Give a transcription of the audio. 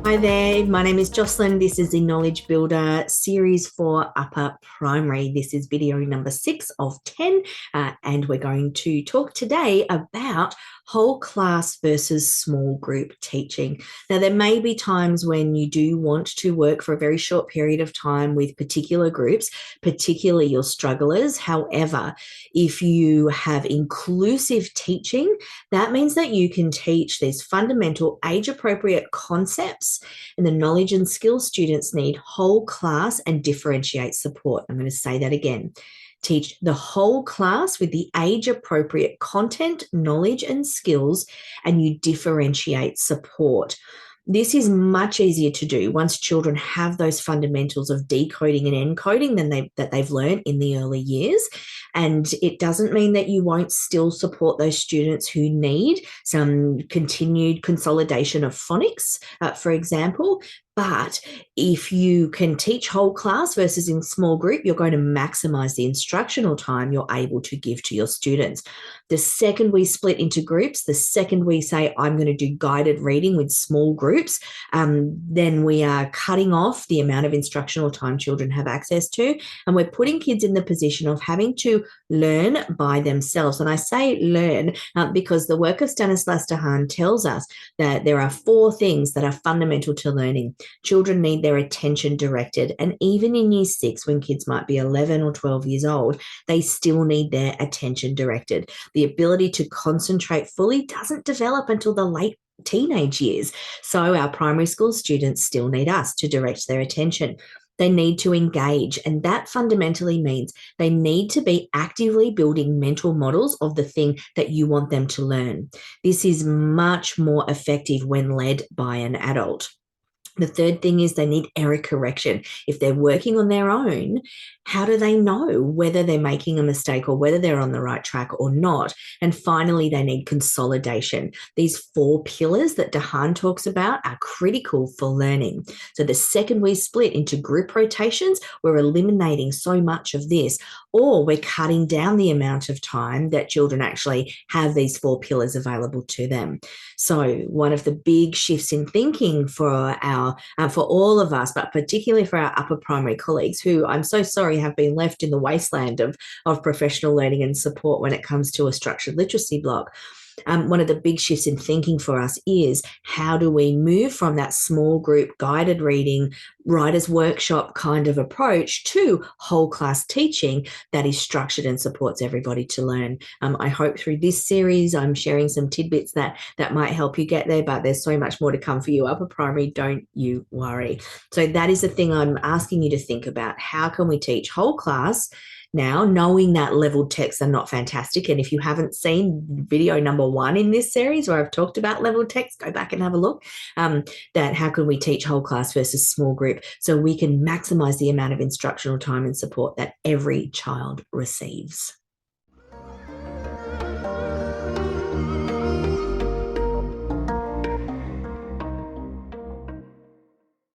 Hi there, my name is Jocelyn. This is the Knowledge Builder series for upper primary. This is video number 6 of 10, and we're going to talk today about whole class versus small group teaching. Now, there may be times when you do want to work for a very short period of time with particular groups, particularly your strugglers. However, if you have inclusive teaching, that means that you can teach these fundamental age-appropriate concepts and the knowledge and skills students need whole class and differentiate support. I'm going to say that again. Teach the whole class with the age-appropriate content, knowledge, and skills, and you differentiate support. This is much easier to do once children have those fundamentals of decoding and encoding that they've learned in the early years. And it doesn't mean that you won't still support those students who need some continued consolidation of phonics, for example. But if you can teach whole class versus in small group, you're going to maximize the instructional time you're able to give to your students. The second we split into groups, the second we say, I'm going to do guided reading with small groups, then we are cutting off the amount of instructional time children have access to. And we're putting kids in the position of having to learn by themselves. And I say learn because the work of Stanislas Dehaene tells us that there are 4 things that are fundamental to learning. Children need their attention directed. And even in year 6, when kids might be 11 or 12 years old, they still need their attention directed. The ability to concentrate fully doesn't develop until the late teenage years. So our primary school students still need us to direct their attention. They need to engage, and that fundamentally means they need to be actively building mental models of the thing that you want them to learn. This is much more effective when led by an adult. The third thing is they need error correction. If they're working on their own, how do they know whether they're making a mistake or whether they're on the right track or not? And finally, they need consolidation. These 4 pillars that Dehaene talks about are critical for learning. So the second we split into group rotations, we're eliminating so much of this, or we're cutting down the amount of time that children actually have these 4 pillars available to them. So one of the big shifts in thinking for all of us, but particularly for our upper primary colleagues, who I'm so sorry have been left in the wasteland of professional learning and support when it comes to a structured literacy block. One of the big shifts in thinking for us is how do we move from that small group guided reading, writer's workshop kind of approach to whole class teaching that is structured and supports everybody to learn. I hope through this series I'm sharing some tidbits that might help you get there, but there's so much more to come for you upper primary, don't you worry. So that is the thing I'm asking you to think about. How can we teach whole class now, knowing that leveled texts are not fantastic? And if you haven't seen video number 1 in this series where I've talked about leveled text, go back and have a look. That how can we teach whole class versus small group so we can maximize the amount of instructional time and support that every child receives.